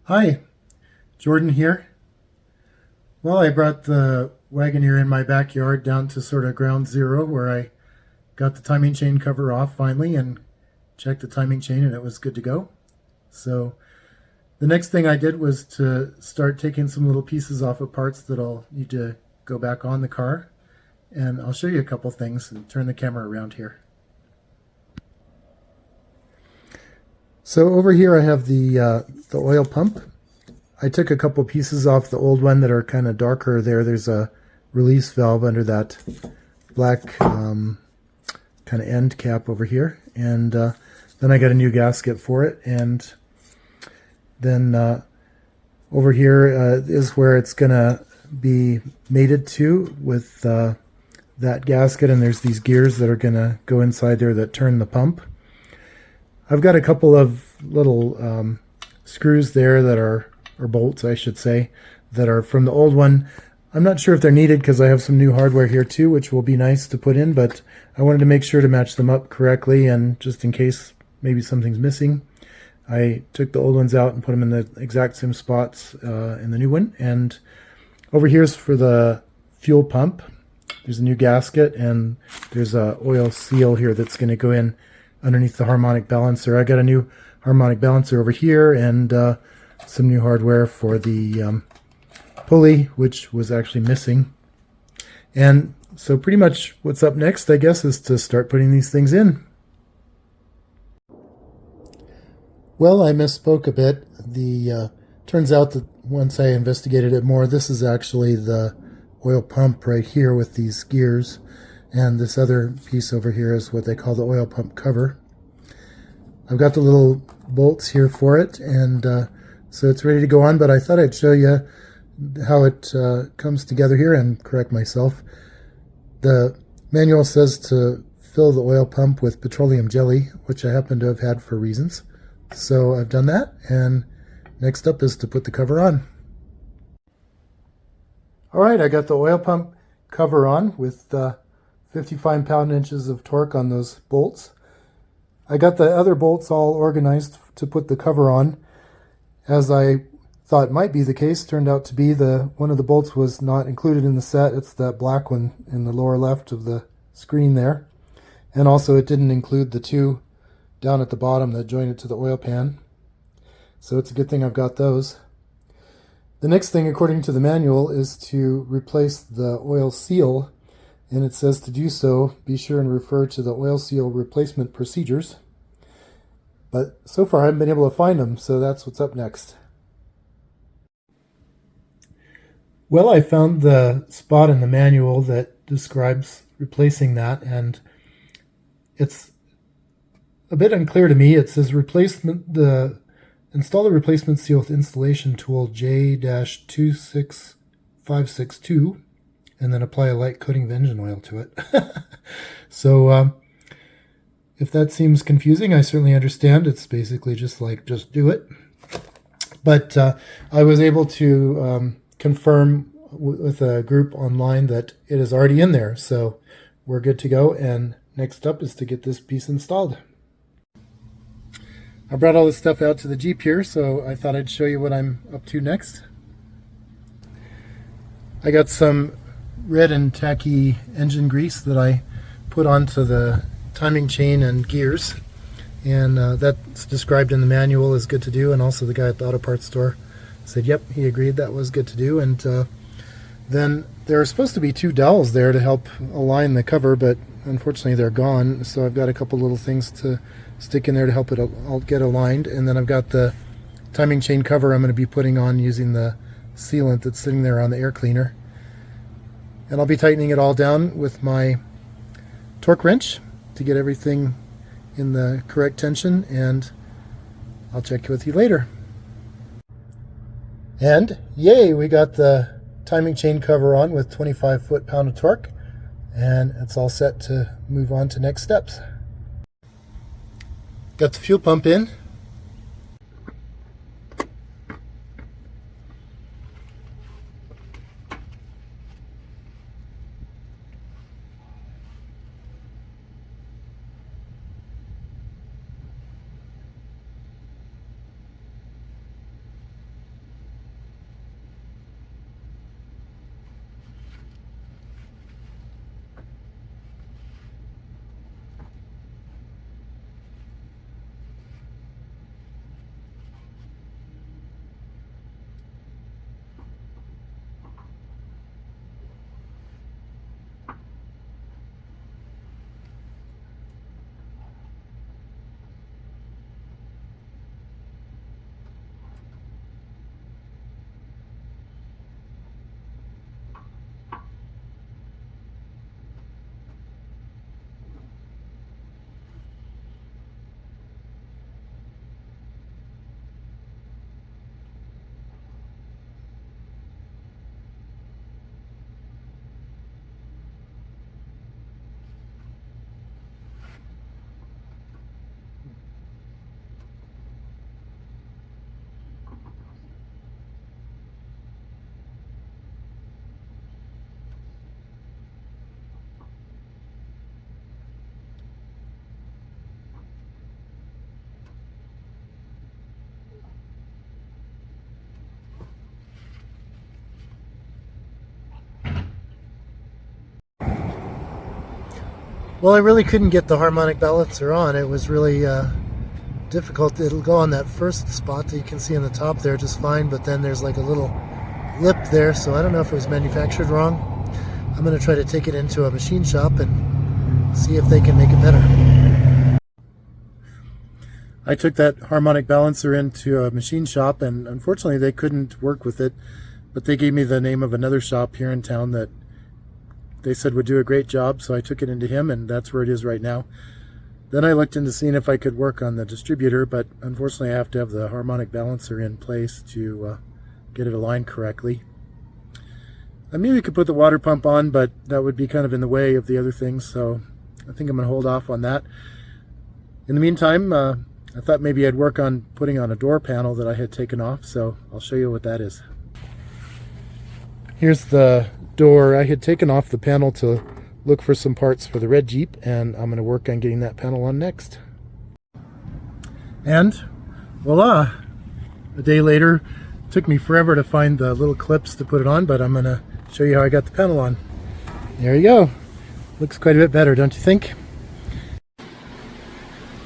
Hi, Jordan here. Well, I brought the Wagoneer in my backyard down to sort of ground zero where I got the timing chain cover off finally and checked the timing chain and it was good to go. So the next thing I did was to start taking some little pieces off of parts that I'll need to go back on the car. And I'll show you a couple things and turn the camera around here. So over here I have the oil pump. I took a couple pieces off the old one that are kind of darker there. There's a release valve under that black kind of end cap over here. And then I got a new gasket for it. And then over here is where it's going to be mated to with that gasket. And there's these gears that are going to go inside there that turn the pump. I've got a couple of little screws there that are, or bolts I should say, that are from the old one. I'm not sure if they're needed because I have some new hardware here too, which will be nice to put in, but I wanted to make sure to match them up correctly, and just in case maybe something's missing, I took the old ones out and put them in the exact same spots in the new one. And over here's for the fuel pump. There's a new gasket, and there's a oil seal here that's going to go in underneath the harmonic balancer. I got a new harmonic balancer over here, and some new hardware for the pulley, which was actually missing. And so pretty much what's up next, I guess, is to start putting these things in. Well, I misspoke a bit. The turns out that once I investigated it more, this is actually the oil pump right here with these gears, and this other piece over here is what they call the oil pump cover. I've got the little bolts here for it, and so it's ready to go on, but I thought I'd show you how it comes together here and correct myself. The manual says to fill the oil pump with petroleum jelly, which I happen to have had for reasons. So I've done that, and next up is to put the cover on. Alright, I got the oil pump cover on with 55 pound-inches of torque on those bolts. I got the other bolts all organized to put the cover on. As I thought might be the case, turned out to be one of the bolts was not included in the set. It's that black one in the lower left of the screen there. And also it didn't include the two down at the bottom that join it to the oil pan. So it's a good thing I've got those. The next thing, according to the manual, is to replace the oil seal, and it says to do so, be sure and refer to the oil seal replacement procedures. But so far I haven't been able to find them, so that's what's up next. Well, I found the spot in the manual that describes replacing that, and it's a bit unclear to me. It says install the replacement seal with installation tool J-26562 and then apply a light coating of engine oil to it. So if that seems confusing, I certainly understand. It's basically just do it. But I was able to confirm with a group online that it is already in there. So we're good to go. And next up is to get this piece installed. I brought all this stuff out to the Jeep here, so I thought I'd show you what I'm up to next. I got some red and tacky engine grease that I put onto the timing chain and gears, and that's described in the manual as good to do, and also the guy at the auto parts store said yep, he agreed that was good to do. And then there are supposed to be two dowels there to help align the cover, but unfortunately they're gone, so I've got a couple little things to stick in there to help it all get aligned. And then I've got the timing chain cover I'm going to be putting on using the sealant that's sitting there on the air cleaner, and I'll be tightening it all down with my torque wrench to get everything in the correct tension, and I'll check with you later. And yay, we got the timing chain cover on with 25 foot-pound of torque, and it's all set to move on to next steps. Got the fuel pump in. Well, I really couldn't get the harmonic balancer on. It was really difficult. It'll go on that first spot that you can see on the top there just fine, but then there's like a little lip there, so I don't know if it was manufactured wrong. I'm going to try to take it into a machine shop and see if they can make it better. I took that harmonic balancer into a machine shop, and unfortunately they couldn't work with it, but they gave me the name of another shop here in town that they said would do a great job, so I took it into him, and that's where it is right now. Then I looked into seeing if I could work on the distributor, but unfortunately I have to have the harmonic balancer in place to get it aligned correctly. I maybe could put the water pump on, but that would be kind of in the way of the other things, so I think I'm going to hold off on that. In the meantime, I thought maybe I'd work on putting on a door panel that I had taken off, so I'll show you what that is. Here's the door. I had taken off the panel to look for some parts for the red Jeep, and I'm going to work on getting that panel on next. And voila! A day later. It took me forever to find the little clips to put it on, but I'm going to show you how I got the panel on. There you go. Looks quite a bit better, don't you think?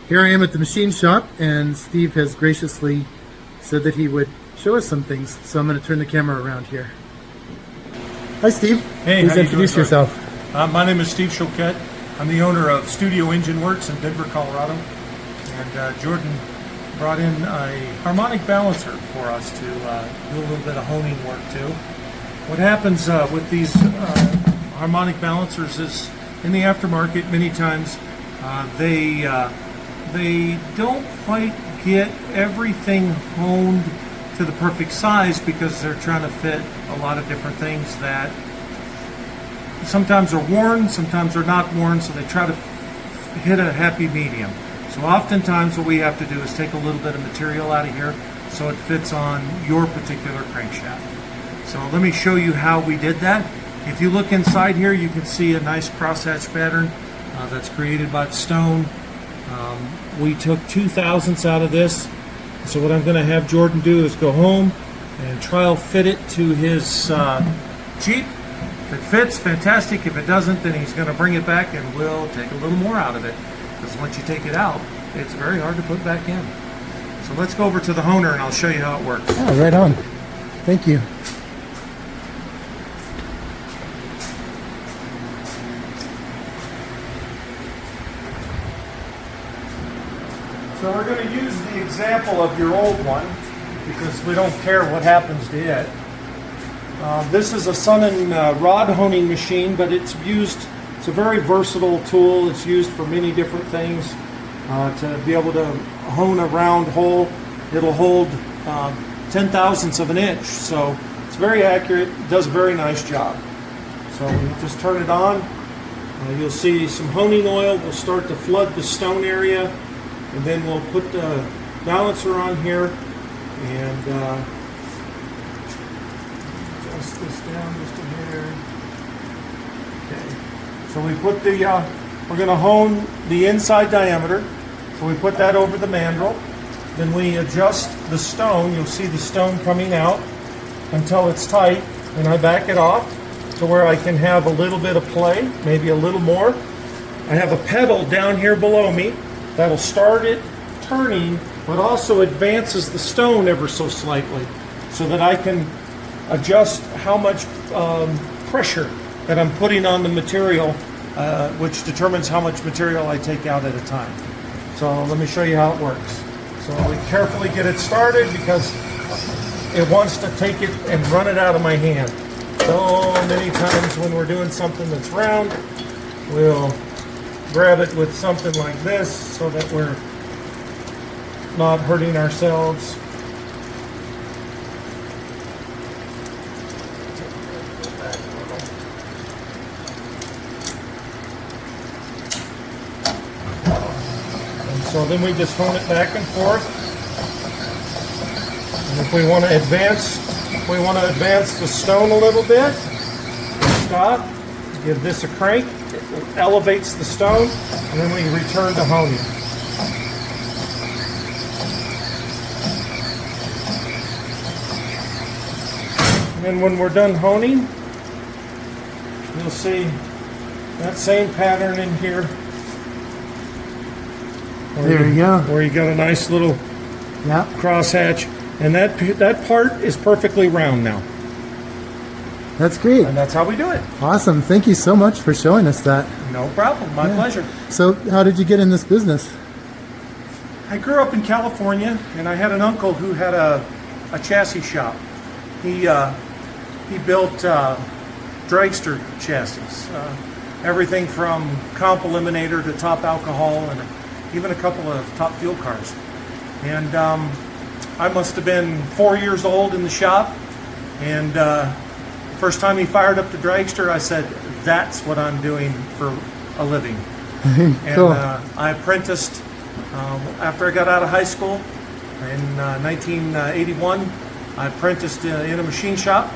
Here I am at the machine shop, and Steve has graciously said that he would show us some things, so I'm going to turn the camera around here. Hi Steve. Hey, please introduce yourself. My name is Steve Choquette. I'm the owner of Studio Engine Works in Denver, Colorado. And Jordan brought in a harmonic balancer for us to do a little bit of honing work too. What happens with these harmonic balancers is, in the aftermarket, many times they don't quite get everything honed to the perfect size because they're trying to fit a lot of different things that sometimes are worn, sometimes are not worn, so they try to hit a happy medium. So oftentimes what we have to do is take a little bit of material out of here so it fits on your particular crankshaft. So let me show you how we did that. If you look inside here, you can see a nice crosshatch pattern that's created by the stone. We took 2/1000ths out of this. So what I'm going to have Jordan do is go home and trial fit it to his Jeep. If it fits, fantastic. If it doesn't, then he's going to bring it back and we'll take a little more out of it. Because once you take it out, it's very hard to put back in. So let's go over to the honer and I'll show you how it works. Oh, right on. Thank you. So we're going to use the example of your old one because we don't care what happens to it. This is a Sun and rod honing machine, but it's a very versatile tool. It's used for many different things to be able to hone a round hole. It'll hold 10/1000ths of an inch, so it's very accurate. It does a very nice job. So we just turn it on. You'll see some honing oil. We'll start to flood the stone area. And then we'll put the balancer on here and adjust this down just a hair. Okay. So we put the, we're going to hone the inside diameter. So we put that over the mandrel. Then we adjust the stone. You'll see the stone coming out until it's tight. And I back it off to where I can have a little bit of play, maybe a little more. I have a pedal down here below me that'll start it turning, but also advances the stone ever so slightly so that I can adjust how much pressure that I'm putting on the material, which determines how much material I take out at a time. So let me show you how it works. So we carefully get it started because it wants to take it and run it out of my hand. So many times when we're doing something that's round, we'll grab it with something like this so that we're not hurting ourselves. And so then we just hone it back and forth. And if we want to advance the stone a little bit, stop, give this a crank. It elevates the stone, and then we return to honing. And then when we're done honing, you'll see that same pattern in here There you go. Where you got a nice little Yeah. crosshatch, and that part is perfectly round now, That's great. and that's how we do it. Awesome. Thank you so much for showing us that. No problem. My pleasure. So, how did you get in this business? I grew up in California, and I had an uncle who had a chassis shop. He built dragster chassis, everything from Comp Eliminator to Top Alcohol, and even a couple of Top Fuel cars. And I must have been 4 years old in the shop, and first time he fired up the dragster, I said, "That's what I'm doing for a living." Cool. And I apprenticed after I got out of high school in 1981. I apprenticed in a machine shop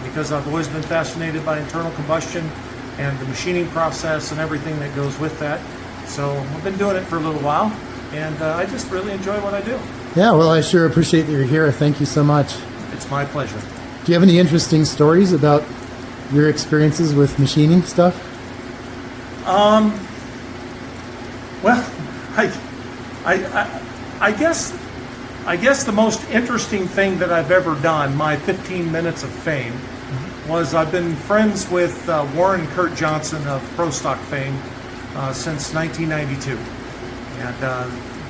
because I've always been fascinated by internal combustion and the machining process and everything that goes with that. So I've been doing it for a little while, and I just really enjoy what I do. Yeah, well, I sure appreciate that you're here. Thank you so much. It's my pleasure. Do you have any interesting stories about your experiences with machining stuff? Well, I guess the most interesting thing that I've ever done, my 15 minutes of fame, was I've been friends with Warren and Kurt Johnson of Pro Stock fame since 1992, and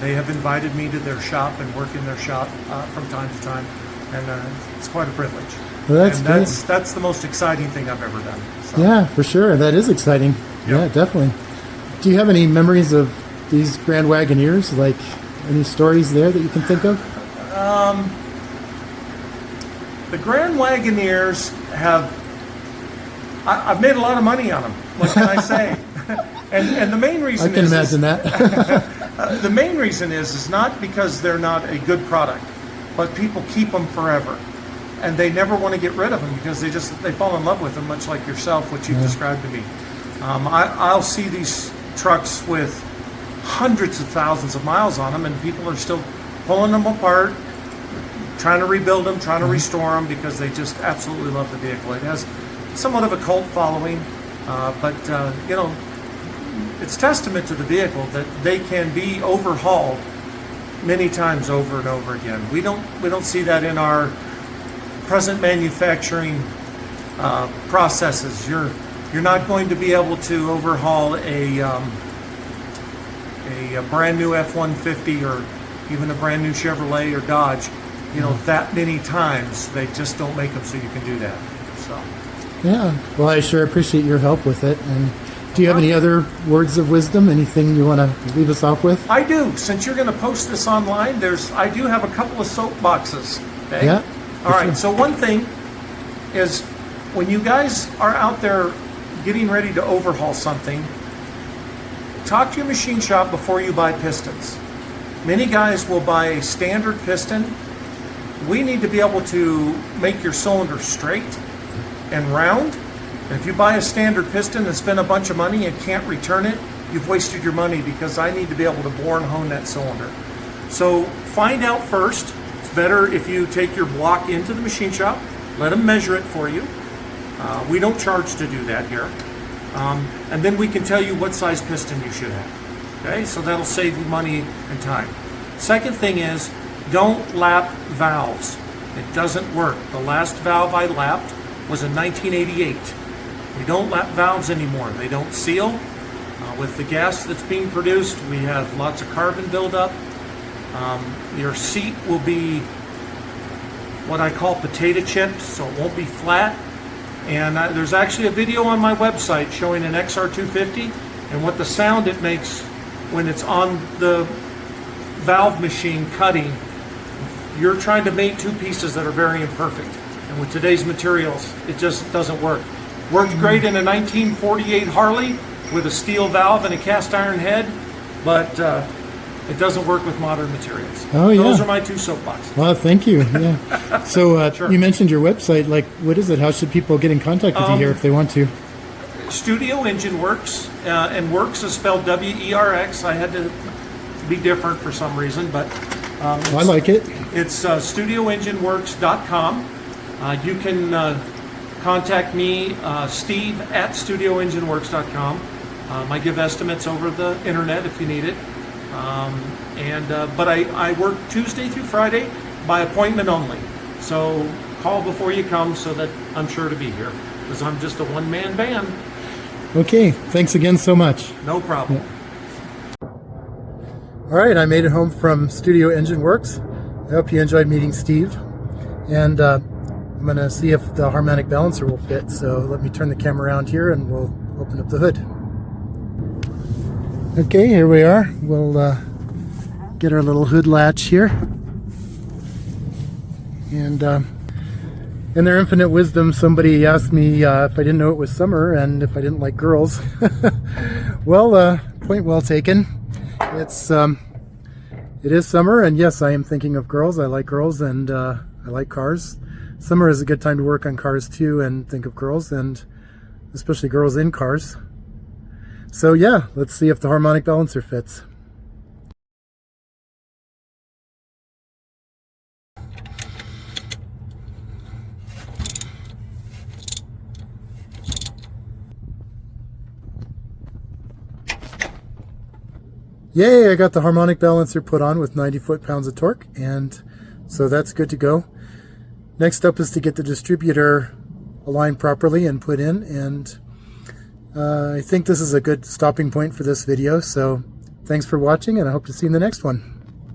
they have invited me to their shop and work in their shop from time to time, and it's quite a privilege. Well, that's and great. that's the most exciting thing I've ever done. So. Yeah, for sure. That is exciting. Yeah, definitely. Do you have any memories of these Grand Wagoneers? Like any stories there that you can think of? The Grand Wagoneers I've made a lot of money on them. What can I say? and the main reason I can imagine that. The main reason is not because they're not a good product, but people keep them forever, and they never want to get rid of them because they fall in love with them, much like yourself, what you've described to me. I'll see these trucks with hundreds of thousands of miles on them, and people are still pulling them apart, trying to rebuild them, trying to restore them because they just absolutely love the vehicle. It has somewhat of a cult following, but it's testament to the vehicle that they can be overhauled many times over and over again. We don't see that in our present manufacturing processes. You're not going to be able to overhaul a brand new F-150 or even a brand new Chevrolet or Dodge, that many times. They just don't make them so you can do that. So. Yeah. Well, I sure appreciate your help with it. And do you have any other words of wisdom? Anything you want to leave us off with? I do. Since you're going to post this online, I do have a couple of soapboxes. Okay? Yeah. All right. So one thing is when you guys are out there getting ready to overhaul something, talk to your machine shop before you buy pistons. Many guys will buy a standard piston. We need to be able to make your cylinder straight and round. And if you buy a standard piston and spend a bunch of money and can't return it, you've wasted your money because I need to be able to bore and hone that cylinder. So find out first. It's better if you take your block into the machine shop, let them measure it for you. We don't charge to do that here. And then we can tell you what size piston you should have. Okay, so that'll save you money and time. Second thing is, don't lap valves. It doesn't work. The last valve I lapped was in 1988. We don't lap valves anymore. They don't seal. With the gas that's being produced, we have lots of carbon buildup. Your seat will be what I call potato chipped, so it won't be flat. And there's actually a video on my website showing an XR250 and what the sound it makes when it's on the valve machine cutting. You're trying to make two pieces that are very imperfect. And with today's materials, it just doesn't work. Worked great in a 1948 Harley with a steel valve and a cast iron head, but it doesn't work with modern materials. Oh, yeah. Those are my two soapboxes. Well, thank you. Yeah. So Sure. you mentioned your website. Like, what is it? How should people get in contact with you here if they want to? Studio Engine Works, and Works is spelled W-E-R-X. I had to be different for some reason, but I like it. it's studioengineworks.com. You can contact me, Steve, at studioengineworks.com. I give estimates over the internet if you need it. But I work Tuesday through Friday by appointment only. So call before you come so that I'm sure to be here, because I'm just a one-man band. Okay, thanks again so much. No problem. All right, I made it home from Studio Engine Works. I hope you enjoyed meeting Steve. And I'm going to see if the harmonic balancer will fit. So let me turn the camera around here and we'll open up the hood. Okay, here we are. We'll get our little hood latch here. And in their infinite wisdom, somebody asked me if I didn't know it was summer and if I didn't like girls. Well, point well taken. It is summer, and yes, I am thinking of girls. I like girls, and I like cars. Summer is a good time to work on cars too, and think of girls, and especially girls in cars. So yeah, let's see if the harmonic balancer fits. Yay, I got the harmonic balancer put on with 90 foot-pounds of torque, and so that's good to go. Next up is to get the distributor aligned properly and put in, and I think this is a good stopping point for this video, so thanks for watching, and I hope to see you in the next one.